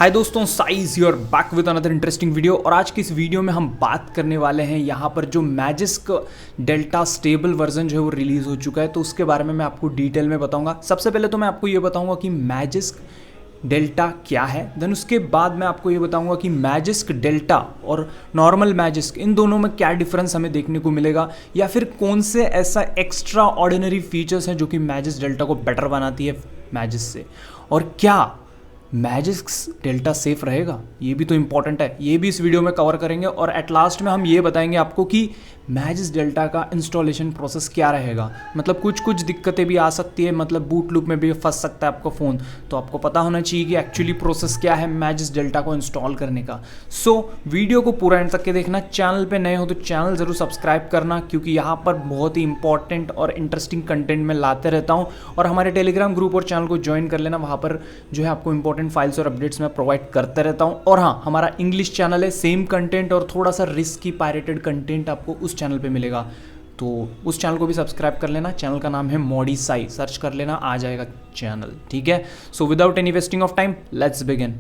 हाय दोस्तों, size you're back with another interesting video. और आज की इस वीडियो में हम बात करने वाले हैं यहाँ पर जो मैजिस्क डेल्टा स्टेबल वर्जन जो है वो रिलीज़ हो चुका है, तो उसके बारे में मैं आपको डिटेल में बताऊंगा। सबसे पहले तो मैं आपको ये बताऊंगा कि मैजिस्क डेल्टा क्या है, देन उसके बाद मैं आपको ये बताऊंगा कि मैजिस्क डेल्टा और नॉर्मल मैजिस्क इन दोनों में क्या डिफरेंस हमें देखने को मिलेगा, या फिर कौन से ऐसा एक्स्ट्रा ऑर्डिनरी फीचर्स हैं जो कि मैजिस्क डेल्टा को बेटर बनाती है मैजिस्क से, और क्या मैजिस्क डेल्टा सेफ रहेगा, ये भी तो इंपॉर्टेंट है। ये भी इस वीडियो में कवर करेंगे और एट लास्ट में हम ये बताएंगे आपको कि मैजिस्क डेल्टा का इंस्टॉलेशन प्रोसेस क्या रहेगा। मतलब कुछ दिक्कतें भी आ सकती है, मतलब बूट लूप में भी फंस सकता है आपका फ़ोन, तो आपको पता होना चाहिए कि एक्चुअली प्रोसेस क्या है मैजिस्क डेल्टा को इंस्टॉल करने का। सो वीडियो को पूरा एंड तक के देखना। चैनल पे नए हो तो चैनल ज़रूर सब्सक्राइब करना, क्योंकि यहाँ पर बहुत ही इंपॉर्टेंट और इंटरेस्टिंग कंटेंट मैं लाते रहता हूँ। और हमारे टेलीग्राम ग्रुप और चैनल को ज्वाइन कर लेना, वहाँ पर जो है आपको इंपॉर्टेंट फाइल्स और अपडेट्स मैं प्रोवाइड करते रहता हूँ। और हाँ, हमारा इंग्लिश चैनल है, सेम कंटेंट और थोड़ा सा रिस्की पायरेटेड कंटेंट आपको उस चैनल पे मिलेगा, तो उस चैनल को भी सब्सक्राइब कर लेना। चैनल का नाम है मॉडिसाई, सर्च कर लेना, आ जाएगा चैनल, ठीक है। So without any wasting of time, let's begin.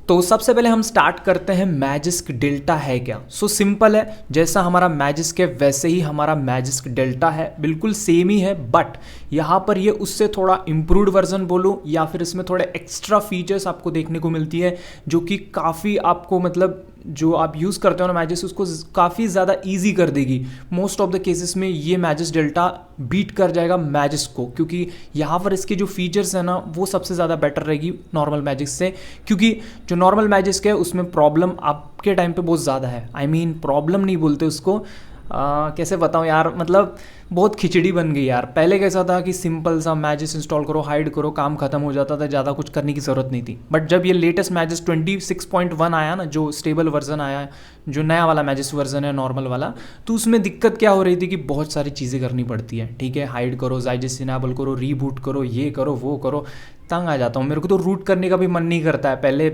तो सबसे पहले हम स्टार्ट करते हैं मैजिस्क डेल्टा है क्या। सो सिंपल है, जैसा हमारा मैजिस्क है वैसे ही हमारा मैजिस्क डेल्टा है, बिल्कुल सेम ही है। बट यहाँ पर ये उससे थोड़ा इम्प्रूव्ड वर्जन बोलूँ या फिर इसमें थोड़े एक्स्ट्रा फीचर्स आपको देखने को मिलती है, जो कि काफ़ी आपको मतलब जो आप यूज़ करते हो ना मैजिस्क, उसको काफ़ी ज़्यादा ईजी कर देगी। मोस्ट ऑफ द केसेस में ये मैजिस्क डेल्टा बीट कर जाएगा मैजिस्क को, क्योंकि यहाँ पर इसके जो फीचर्स हैं ना वो सबसे ज़्यादा बेटर रहेगी नॉर्मल मैजिस्क से। क्योंकि जो नॉर्मल मैजिस्क है उसमें प्रॉब्लम आपके टाइम पे बहुत ज़्यादा है। आई मीन प्रॉब्लम नहीं बोलते उसको, कैसे बताऊँ यार, मतलब बहुत खिचड़ी बन गई यार। पहले कैसा था कि सिंपल सा मैजिस्क इंस्टॉल करो, हाइड करो, काम खत्म हो जाता था, ज़्यादा कुछ करने की ज़रूरत नहीं थी। बट जब ये लेटेस्ट मैजिस्क 26.1 आया ना, जो स्टेबल वर्जन आया, जो नया वाला मैजिस्क वर्जन है नॉर्मल वाला, तो उसमें दिक्कत क्या हो रही थी कि बहुत सारी चीज़ें करनी पड़ती है, ठीक है। हाइड करो, ज़ाइजिस इनेबल करो, रीबूट करो, ये करो वो करो, तंग आ जाता हूँ। मेरे को तो रूट करने का भी मन नहीं करता है, पहले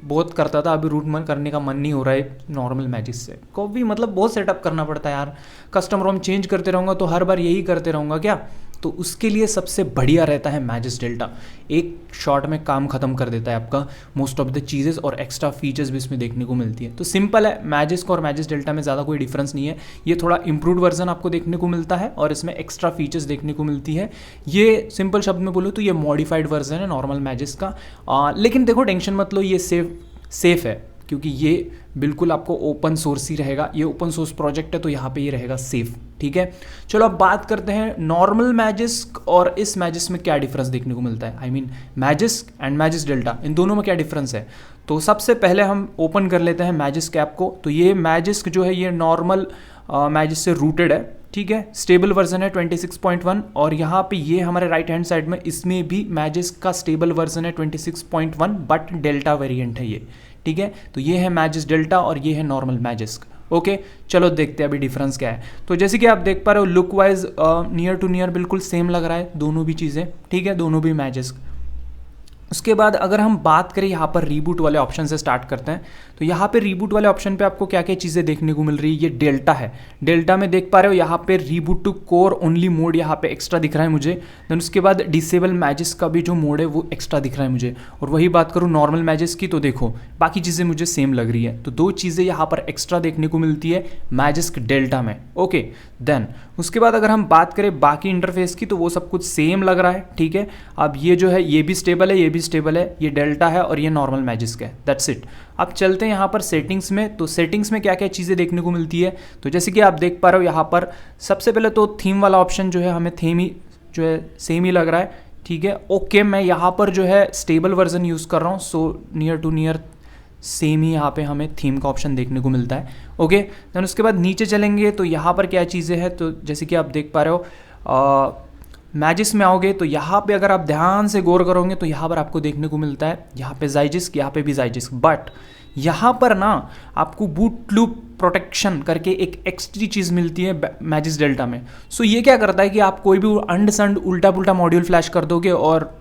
बहुत करता था, अभी रूट मन करने का मन नहीं हो रहा है नॉर्मल मैजिक से। को भी मतलब बहुत सेटअप करना पड़ता है यार, कस्टम रोम चेंज करते रहूँगा तो हर बार यही करते रहूँगा क्या, तो उसके लिए सबसे बढ़िया रहता है मैजिस्क डेल्टा। एक शॉट में काम खत्म कर देता है आपका मोस्ट ऑफ द चीज़ेस, और एक्स्ट्रा फीचर्स भी इसमें देखने को मिलती है। तो सिंपल है, मैजिस्क और मैजिस्क डेल्टा में ज़्यादा कोई डिफरेंस नहीं है। ये थोड़ा इंप्रूव्ड वर्जन आपको देखने को मिलता है और इसमें एक्स्ट्रा फीचर्स देखने को मिलती है। ये सिंपल शब्द में बोलूँ तो ये मॉडिफाइड वर्जन है नॉर्मल मैजिस्क का। लेकिन देखो टेंशन मत लो, ये सेफ है, क्योंकि ये बिल्कुल आपको ओपन सोर्स ही रहेगा। ये ओपन सोर्स प्रोजेक्ट है, तो यहाँ पे ये रहेगा सेफ, ठीक है। चलो अब बात करते हैं नॉर्मल मैजिस्क और इस मैजिस्क में क्या डिफरेंस देखने को मिलता है। I mean Magisk and Magisk delta, इन दोनों में क्या डिफरेंस है। तो सबसे पहले हम ओपन कर लेते हैं मैजिस्क ऐप को। तो ये मैजिस्क जो है ये नॉर्मल मैजिस्क से रूटेड है, ठीक है। स्टेबल वर्जन है 26.1, और यहाँ पे ये हमारे राइट हैंड साइड में इसमें भी मैजिस्क का स्टेबल वर्जन है 26.1, बट डेल्टा वेरिएंट है ये, ठीक है। तो ये है मैजिस्क डेल्टा और ये है नॉर्मल मैजिस्क। ओके, चलो देखते हैं अभी डिफरेंस क्या है। तो जैसे कि आप देख पा रहे हो, look wise near to near बिल्कुल सेम लग रहा है दोनों भी चीज़ें, ठीक है, दोनों भी मैजिस्क। उसके बाद अगर हम बात करें यहाँ पर रीबूट वाले ऑप्शन से स्टार्ट करते हैं, तो यहाँ पे रीबूट वाले ऑप्शन पे आपको क्या क्या चीज़ें देखने को मिल रही है। ये डेल्टा है, डेल्टा में देख पा रहे हो यहाँ पे reboot to core only mode यहाँ पे एक्स्ट्रा दिख रहा है मुझे। देन उसके बाद डिसेबल मैजिस्क का भी जो मोड है वो एक्स्ट्रा दिख रहा है मुझे। और वही बात करूँ नॉर्मल मैजिस्क की, तो देखो बाकी चीज़ें मुझे सेम लग रही है। तो दो चीज़ें यहाँ पर एक्स्ट्रा देखने को मिलती है मैजिस्क डेल्टा में। ओके, देन उसके बाद अगर हम बात करें बाकी इंटरफेस की, तो वो सब कुछ सेम लग रहा है, ठीक है। अब ये जो है ये भी स्टेबल है, ये भी स्टेबल है, ये डेल्टा है और ये नॉर्मल मैजिस्क है, दैट्स इट। अब चलते हैं यहाँ पर सेटिंग्स में। तो सेटिंग्स में क्या क्या चीज़ें देखने को मिलती है, तो जैसे कि आप देख पा रहे हो यहाँ पर सबसे पहले तो थीम वाला ऑप्शन जो है हमें थीम ही जो है सेम ही लग रहा है, ठीक है। ओके, मैं यहाँ पर जो है स्टेबल वर्जन यूज़ कर रहा हूँ, so near to near same ही यहाँ पे हमें थीम का ऑप्शन देखने को मिलता है। ओके, देन उसके बाद नीचे चलेंगे तो यहाँ पर क्या चीज़ें हैं, तो जैसे कि आप देख पा रहे हो मैजिस्क में आओगे तो यहाँ पे अगर आप ध्यान से गौर करोगे तो यहाँ पर आपको देखने को मिलता है यहाँ पे ज़ाइजिस्क, यहाँ पे भी ज़ाइजिस्क। बट यहाँ पर ना आपको बूट लूप प्रोटेक्शन करके एक एक्स्ट्री चीज़ मिलती है मैजिस्क डेल्टा में। सो ये क्या करता है कि आप कोई भी अंड संड उल्टा पुल्टा मॉड्यूल फ्लैश कर दोगे और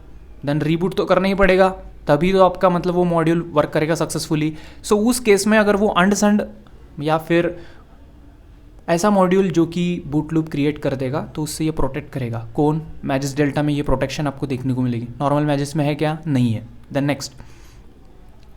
देन रीबूट तो करना ही पड़ेगा, तभी तो आपका मतलब वो मॉड्यूल वर्क करेगा सक्सेसफुली। सो उस केस में अगर वो अंडसंड या फिर ऐसा मॉड्यूल जो कि बूट लूप क्रिएट कर देगा तो उससे ये प्रोटेक्ट करेगा। कौन? मैजिस डेल्टा में ये प्रोटेक्शन आपको देखने को मिलेगी। नॉर्मल मैजिस में है क्या? नहीं है। देन नेक्स्ट,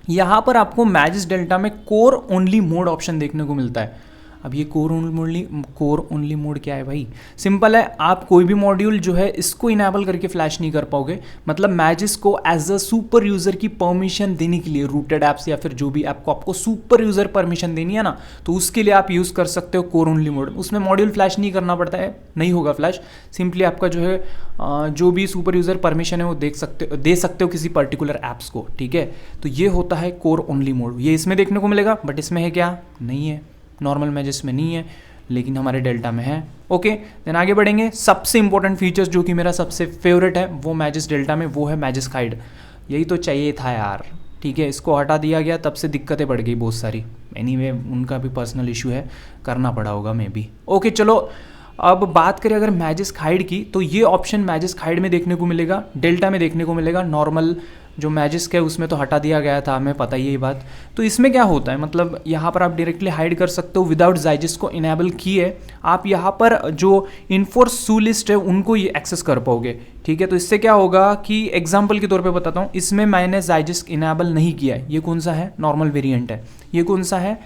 यहाँ पर आपको मैजिस डेल्टा में कोर ओनली मोड ऑप्शन देखने को मिलता है। अब ये कोर ओनली मोड क्या है भाई? सिंपल है, आप कोई भी मॉड्यूल जो है इसको इनेबल करके फ्लैश नहीं कर पाओगे। मतलब मैजिस को एज अ सुपर यूज़र की परमिशन देने के लिए, रूटेड ऐप्स या फिर जो भी ऐप को आपको सुपर यूज़र परमिशन देनी है ना, तो उसके लिए आप यूज़ कर सकते हो कोर ओनली मोड। उसमें मॉड्यूल फ्लैश नहीं करना पड़ता है, नहीं होगा फ्लैश। सिंपली आपका जो है जो भी सुपर यूज़र परमिशन है वो दे सकते हो किसी पर्टिकुलर ऐप्स को, ठीक है। तो ये होता है कोर ओनली मोड। ये इसमें देखने को मिलेगा, बट इसमें है क्या? नहीं है। नॉर्मल मैजिस में नहीं है, लेकिन हमारे डेल्टा में है। ओके, देन आगे बढ़ेंगे। सबसे इंपॉर्टेंट फीचर्स जो कि मेरा सबसे फेवरेट है वो मैजिस डेल्टा में, वो है मैजिस हाइड। यही तो चाहिए था यार, ठीक है। इसको हटा दिया गया, तब से दिक्कतें बढ़ गई बहुत सारी। एनीवे उनका भी पर्सनल इशू है, करना पड़ा होगा मे बी। ओके चलो, अब बात करें अगर मैजिस हाइड की, तो ये ऑप्शन मैजिस हाइड में देखने को मिलेगा, डेल्टा में देखने को मिलेगा। नॉर्मल जो मैजिस्क है उसमें तो हटा दिया गया था, हमें पता ही है ये बात। तो इसमें क्या होता है, मतलब यहाँ पर आप डायरेक्टली हाइड कर सकते हो विदाउट जाइजिस को इनेबल किए। आप यहाँ पर जो इन्फोर्स सू लिस्ट है उनको ये एक्सेस कर पाओगे, ठीक है। तो इससे क्या होगा कि एग्जाम्पल के तौर पे बताता हूँ, इसमें मैंने जाइजिस इनेबल नहीं किया है। ये कौन सा है? नॉर्मल वेरिएंट है। ये कौन सा है?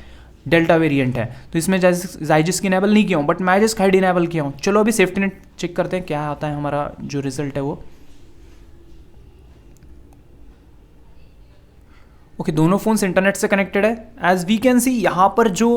डेल्टा वेरिएंट है। तो इसमें जाइजिस इनेबल नहीं किया हूँ, बट मैजिस हाइड इनेबल किया हूँ। चलो अभी सेफ्टी नेट चेक करते हैं क्या आता है हमारा जो रिजल्ट है वो। ओके, दोनों फोन्स इंटरनेट से कनेक्टेड है। एज वी कैन सी यहाँ पर जो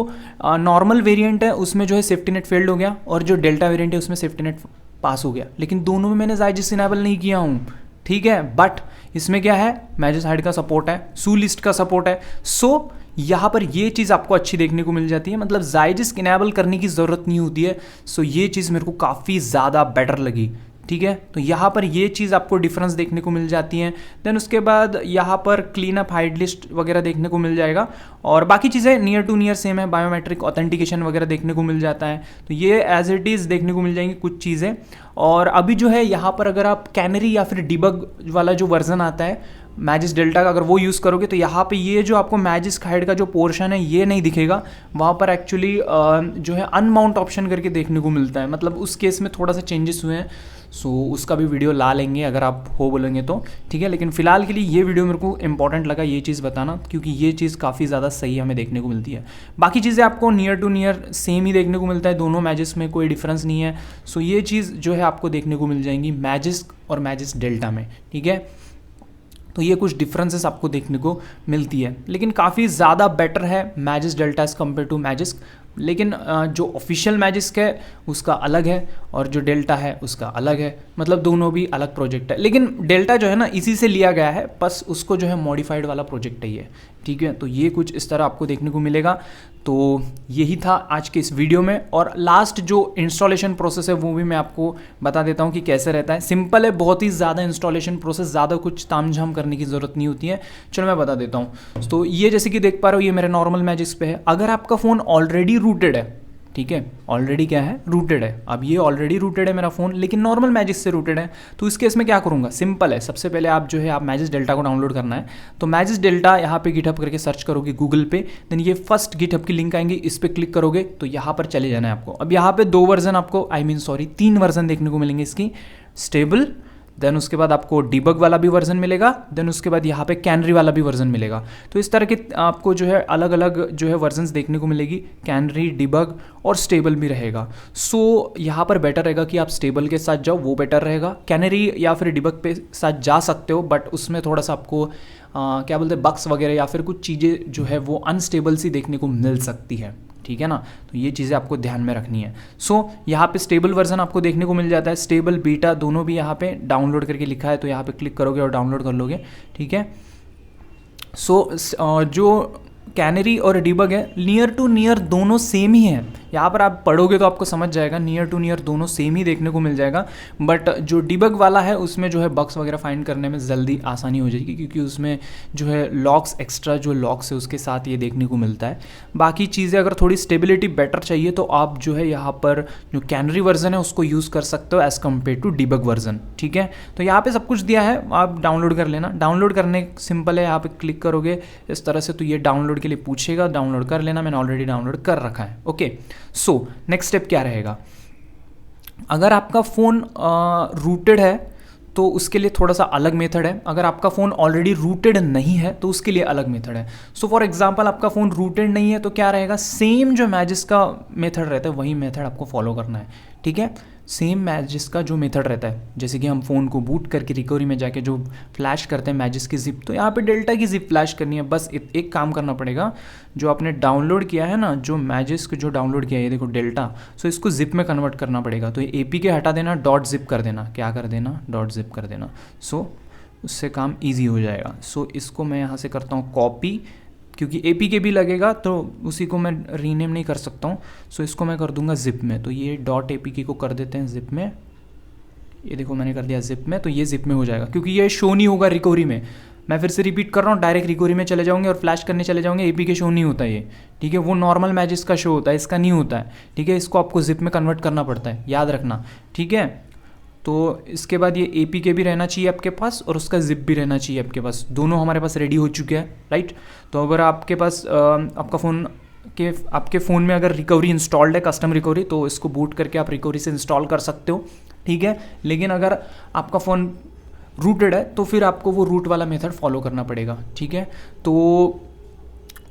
नॉर्मल वेरिएंट है उसमें जो है सेफ्टी नेट फेल्ड हो गया, और जो डेल्टा वेरिएंट है उसमें सेफ्टी नेट पास हो गया। लेकिन दोनों में मैंने जाइजिस इनेबल नहीं किया हूँ, ठीक है। बट इसमें क्या है, मैजिस हाइड का सपोर्ट है, सू लिस्ट का सपोर्ट है। सो यहाँ पर ये चीज़ आपको अच्छी देखने को मिल जाती है, मतलब जाइजिस इनेबल करने की ज़रूरत नहीं होती है। सो ये चीज़ मेरे को काफ़ी ज़्यादा बेटर लगी, ठीक है। तो यहाँ पर ये चीज़ आपको डिफरेंस देखने को मिल जाती है। देन उसके बाद यहाँ पर क्लीन अप हाइड लिस्ट वगैरह देखने को मिल जाएगा, और बाकी चीज़ें नियर टू नियर सेम है। बायोमेट्रिक ऑथेंटिकेशन वगैरह देखने को मिल जाता है, तो ये एज इट इज़ देखने को मिल जाएंगी कुछ चीज़ें। और अभी जो है यहाँ पर अगर आप कैनरी या फिर डिबग वाला जो वर्जन आता है मैजिस डेल्टा का, अगर वो यूज़ करोगे तो यहाँ पे ये जो आपको मैजिस हाइड का जो पोर्शन है ये नहीं दिखेगा। वहाँ पर एक्चुअली जो है अनमाउंट ऑप्शन करके देखने को मिलता है। मतलब उस केस में थोड़ा सा चेंजेस हुए हैं, सो उसका भी वीडियो ला लेंगे अगर आप हो बोलेंगे तो, ठीक है। लेकिन फिलहाल के लिए ये वीडियो मेरे को इंपॉर्टेंट लगा ये चीज़ बताना, क्योंकि ये चीज़ काफ़ी ज़्यादा सही हमें देखने को मिलती है। बाकी चीज़ें आपको नियर टू नियर सेम ही देखने को मिलता है, दोनों मैजिस में कोई डिफरेंस नहीं है। सो ये चीज़ जो है आपको देखने को मिल जाएंगी मैजिस और मैजिस डेल्टा में, ठीक है। तो ये कुछ डिफरेंसेस आपको देखने को मिलती है, लेकिन काफ़ी ज़्यादा बेटर है Magisk delta as compare to Magisk. लेकिन जो ऑफिशियल मैजिस्क है उसका अलग है, और जो डेल्टा है उसका अलग है। मतलब दोनों भी अलग प्रोजेक्ट है, लेकिन डेल्टा जो है ना इसी से लिया गया है, बस उसको जो है मॉडिफाइड वाला प्रोजेक्ट है ये, ठीक है। तो ये कुछ इस तरह आपको देखने को मिलेगा। तो यही था आज के इस वीडियो में। और लास्ट जो इंस्टॉलेशन प्रोसेस है वो भी मैं आपको बता देता हूँ कि कैसे रहता है। सिंपल है, बहुत ही ज़्यादा इंस्टॉलेशन प्रोसेस, ज़्यादा कुछ तामझाम करने की ज़रूरत नहीं होती है। चलो मैं बता देता हूँ। तो ये जैसे कि देख पा रहे हो, ये मेरे नॉर्मल मैजिस्क पे है। अगर आपका फ़ोन ऑलरेडी रूटेड है, ठीक है, ऑलरेडी क्या है, रूटेड है। अब ये ऑलरेडी रूटेड है मेरा फ़ोन, लेकिन नॉर्मल मैजिस से रूटेड है, तो इस केस में क्या करूँगा? सिंपल है, सबसे पहले आप जो है आप मैजिस डेल्टा को डाउनलोड करना है। तो मैजिस डेल्टा यहाँ पे गिटहब करके सर्च करोगे गूगल पे, देन ये फर्स्ट गिटहब की लिंक आएंगी, इस पर क्लिक करोगे तो यहाँ पर चले जाना है आपको। अब यहाँ पे 2 वर्जन आपको, तीन वर्जन देखने को मिलेंगे इसकी, स्टेबल, देन उसके बाद आपको डिबग वाला भी वर्जन मिलेगा, देन उसके बाद यहाँ पे कैनरी वाला भी वर्जन मिलेगा। तो इस तरह के आपको जो है अलग अलग जो है वर्जन्स देखने को मिलेगी, कैनरी, डिबग और स्टेबल भी रहेगा। सो यहाँ पर बेटर रहेगा कि आप स्टेबल के साथ जाओ, वो बेटर रहेगा। कैनरी या फिर डिबग पे साथ जा सकते हो, बट उसमें थोड़ा सा आपको क्या बोलते हैं, बग्स वगैरह या फिर कुछ चीज़ें जो है वो अनस्टेबल सी देखने को मिल सकती है, ठीक है ना। तो ये चीज़ें आपको ध्यान में रखनी है। सो यहाँ पे स्टेबल वर्जन आपको देखने को मिल जाता है, स्टेबल, बीटा दोनों भी यहाँ पे डाउनलोड करके लिखा है, तो यहाँ पे क्लिक करोगे और डाउनलोड कर लोगे, ठीक है। सो जो कैनरी और डिबग है नियर टू नियर दोनों सेम ही है, यहाँ पर आप पढ़ोगे तो आपको समझ जाएगा, नियर टू नियर दोनों सेम ही देखने को मिल जाएगा, बट जो डिबग वाला है उसमें जो है बग्स वगैरह फाइंड करने में जल्दी आसानी हो जाएगी, क्योंकि उसमें जो है लॉक्स, एक्स्ट्रा जो लॉक्स है उसके साथ ये देखने को मिलता है। बाकी चीज़ें अगर थोड़ी स्टेबिलिटी बेटर चाहिए तो आप जो है यहाँ पर जो कैनरी वर्जन है उसको यूज़ कर सकते हो as compare to debug version. ठीक है, तो यहाँ पे सब कुछ दिया है, आप डाउनलोड कर लेना। डाउनलोड करने सिंपल है, यहाँ पे क्लिक करोगे इस तरह से तो ये डाउनलोड के लिए पूछेगा, डाउनलोड कर लेना, मैंने ऑलरेडी डाउनलोड कर रखा है। ओके, सो नेक्स्ट स्टेप क्या रहेगा, अगर आपका फ़ोन रूटेड है तो उसके लिए थोड़ा सा अलग मेथड है, अगर आपका फ़ोन ऑलरेडी रूटेड नहीं है तो उसके लिए अलग मेथड है। सो फॉर एग्जांपल आपका फ़ोन रूटेड नहीं है तो क्या रहेगा, सेम जो मैजिस का मेथड रहता है वही मेथड आपको फॉलो करना है। ठीक है, सेम मैजिस का जो मेथड रहता है, जैसे कि हम फ़ोन को बूट करके रिकवरी में जाके जो फ्लैश करते हैं मैजिस की जिप, तो यहाँ पे डेल्टा की जिप फ्लैश करनी है। बस एक काम करना पड़ेगा, जो आपने डाउनलोड किया है ना, जो मैजिस को जो डाउनलोड किया है, ये देखो डेल्टा, सो इसको जिप में कन्वर्ट करना पड़ेगा। तो ये APK हटा देना, डॉट जिप कर देना, क्या कर देना, डॉट जिप कर देना। सो उससे काम ईजी हो जाएगा। सो इसको मैं यहाँ से करता हूँ कॉपी, क्योंकि APK भी लगेगा तो उसी को मैं रीनेम नहीं कर सकता हूँ। सो इसको मैं कर दूंगा जिप में, तो ये डॉट APK को कर देते हैं जिप में। ये देखो मैंने कर दिया जिप में, तो ये जिप में हो जाएगा, क्योंकि ये शो नहीं होगा रिकवरी में। मैं फिर से रिपीट कर रहा हूँ, डायरेक्ट रिकवरी में चले जाओगे और फ्लैश करने चले जाओगे, APK शो नहीं होता ये। ठीक है, वो नॉर्मल मैजिस का शो होता है, इसका नहीं होता है। ठीक है, इसको आपको जिप में कन्वर्ट करना पड़ता है, याद रखना। ठीक है, तो इसके बाद ये APK भी रहना चाहिए आपके पास और उसका जिप भी रहना चाहिए आपके पास, दोनों हमारे पास रेडी हो चुके हैं, राइट। तो अगर आपके पास आपके फ़ोन में अगर रिकवरी इंस्टॉल्ड है, कस्टम रिकवरी, तो इसको बूट करके आप रिकवरी से इंस्टॉल कर सकते हो। ठीक है, लेकिन अगर आपका फ़ोन रूटेड है तो फिर आपको वो रूट वाला मेथड फॉलो करना पड़ेगा। ठीक है, तो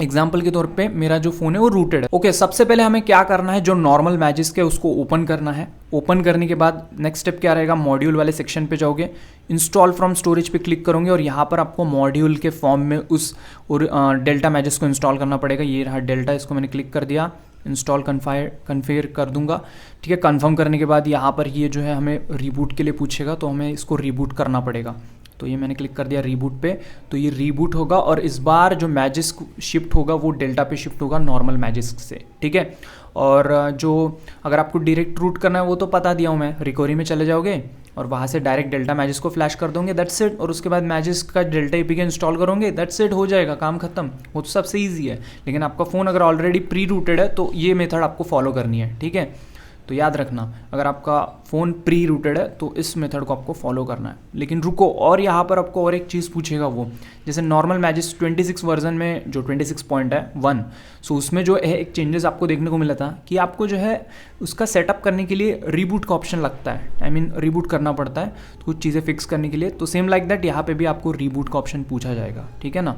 एग्जाम्पल के तौर पे मेरा जो फ़ोन है वो रूटेड है। ओके, सबसे पहले हमें क्या करना है, जो नॉर्मल मैजिस के उसको ओपन करना है। ओपन करने के बाद नेक्स्ट स्टेप क्या रहेगा, मॉड्यूल वाले सेक्शन पे जाओगे, इंस्टॉल फ्रॉम स्टोरेज पे क्लिक करोगे और यहाँ पर आपको मॉड्यूल के फॉर्म में उस और डेल्टा मैजिस को इंस्टॉल करना पड़ेगा। ये रहा डेल्टा, इसको मैंने क्लिक कर दिया, इंस्टॉल कन्फिगर कर दूंगा। ठीक है, कन्फर्म करने के बाद यहाँ पर ये जो है हमें रीबूट के लिए पूछेगा, तो हमें इसको रीबूट करना पड़ेगा। तो ये मैंने क्लिक कर दिया रीबूट पे, तो ये रीबूट होगा और इस बार जो मैजिस शिफ्ट होगा वो डेल्टा पे शिफ्ट होगा नॉर्मल मैजिस से। ठीक है, और जो अगर आपको डायरेक्ट रूट करना है वो तो पता दिया हूँ मैं, रिकवरी में चले जाओगे और वहाँ से डायरेक्ट डेल्टा मैजिस को फ्लैश कर दोगे, दैट्स इट। और उसके बाद मैजिस का डेल्टा APK इंस्टॉल करोगे, दैट्स इट, हो जाएगा, काम खत्म। वो तो सबसे ईजी है, लेकिन आपका फ़ोन अगर ऑलरेडी प्री रूटेड है तो ये मेथड आपको फॉलो करनी है। ठीक है, तो याद रखना, अगर आपका फ़ोन प्री रूटेड है तो इस मेथड को आपको फॉलो करना है। लेकिन रुको, और यहाँ पर आपको और एक चीज़ पूछेगा वो, जैसे नॉर्मल मैजिस 26 वर्जन में जो 26.1, सो उसमें जो है एक चेंजेस आपको देखने को मिला था कि आपको जो है उसका सेटअप करने के लिए रीबूट का ऑप्शन लगता है, आई मीन रीबूट करना पड़ता है तो कुछ चीज़ें फिक्स करने के लिए। तो सेम लाइक दैट यहाँ पर भी आपको रीबूट का ऑप्शन पूछा जाएगा। ठीक है ना।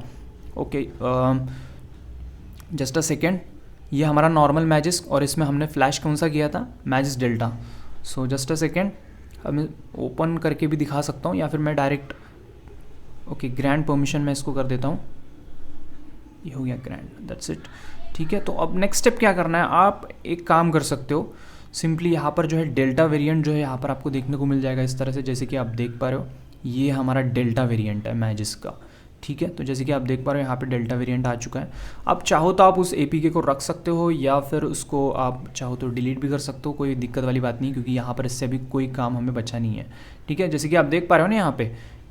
ओके, जस्ट अ सेकेंड, ये हमारा नॉर्मल मैजिस और इसमें हमने फ्लैश कौन सा किया था, Magisk delta. So just a second, मैं ओपन करके भी दिखा सकता हूँ या फिर मैं डायरेक्ट, ओके, ग्रैंड परमिशन मैं इसको कर देता हूँ, ये हो गया ग्रैंड, दैट्स इट। ठीक है, तो अब नेक्स्ट स्टेप क्या करना है, आप एक काम कर सकते हो, सिंपली यहाँ पर जो है डेल्टा वेरिएंट जो है यहाँ पर आपको देखने को मिल जाएगा इस तरह से, जैसे कि आप देख पा रहे हो ये हमारा डेल्टा वेरिएंट है मैजिस का। ठीक है, तो जैसे कि आप देख पा रहे हो यहाँ पे डेल्टा वेरिएंट आ चुका है। आप चाहो तो आप उस APK को रख सकते हो या फिर उसको आप चाहो तो डिलीट भी कर सकते हो, कोई दिक्कत वाली बात नहीं, क्योंकि यहाँ पर इससे अभी कोई काम हमें बचा नहीं है। ठीक है, जैसे कि आप देख पा रहे हो ना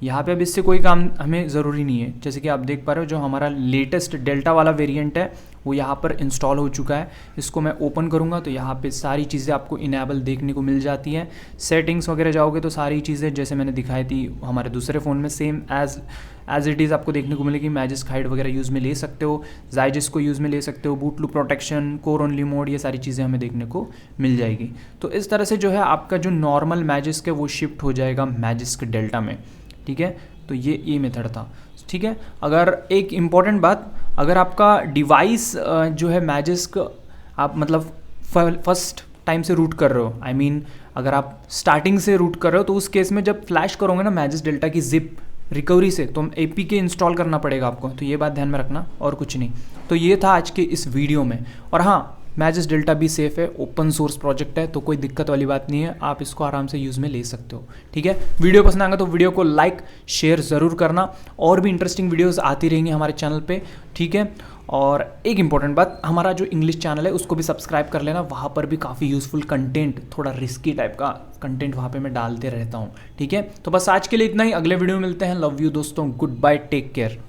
यहाँ पे अब इससे कोई काम हमें ज़रूरी नहीं है। जैसे कि आप देख पा रहे हो जो हमारा लेटेस्ट डेल्टा वाला वेरिएंट है वो यहाँ पर इंस्टॉल हो चुका है। इसको मैं ओपन करूँगा तो यहाँ पे सारी चीज़ें आपको इनेबल देखने को मिल जाती हैं। सेटिंग्स वगैरह जाओगे तो सारी चीज़ें जैसे मैंने दिखाई थी हमारे दूसरे फ़ोन में सेम एज इट इज़ आपको देखने को मिलेगी। मैजिस हाइड वगैरह यूज़ में ले सकते हो, जाइजिस को यूज़ में ले सकते हो, boot loop protection, core only mode, ये सारी चीज़ें हमें देखने को मिल जाएगी। तो इस तरह से जो है आपका जो नॉर्मल मैजिस के वो शिफ्ट हो जाएगा मैजिस के डेल्टा में। ठीक है, तो ये मेथड था। ठीक है, अगर एक इम्पॉर्टेंट बात, अगर आपका डिवाइस जो है मैजिस आप मतलब फर्स्ट टाइम से रूट कर रहे हो, आई मीन अगर आप स्टार्टिंग से रूट कर रहे हो तो उस केस में जब फ्लैश करोगे ना मैजिस डेल्टा की जिप रिकवरी से तो APK इंस्टॉल करना पड़ेगा आपको, तो ये बात ध्यान में रखना और कुछ नहीं। तो ये था आज के इस वीडियो में। और हाँ, मैजिस डेल्टा भी सेफ़ है, ओपन सोर्स प्रोजेक्ट है, तो कोई दिक्कत वाली बात नहीं है, आप इसको आराम से यूज़ में ले सकते हो। ठीक है, वीडियो पसंद आएगा तो वीडियो को लाइक शेयर ज़रूर करना, और भी इंटरेस्टिंग वीडियोस आती रहेंगी हमारे चैनल पे। ठीक है, और एक इम्पॉर्टेंट बात, हमारा जो इंग्लिश चैनल है उसको भी सब्सक्राइब कर लेना, वहाँ पर भी काफ़ी यूज़फुल कंटेंट, थोड़ा रिस्की टाइप का कंटेंट वहाँ पे मैं डालते रहता हूँ। ठीक है, तो बस आज के लिए इतना ही, अगले वीडियो में मिलते हैं। लव यू दोस्तों, गुड बाय, टेक केयर।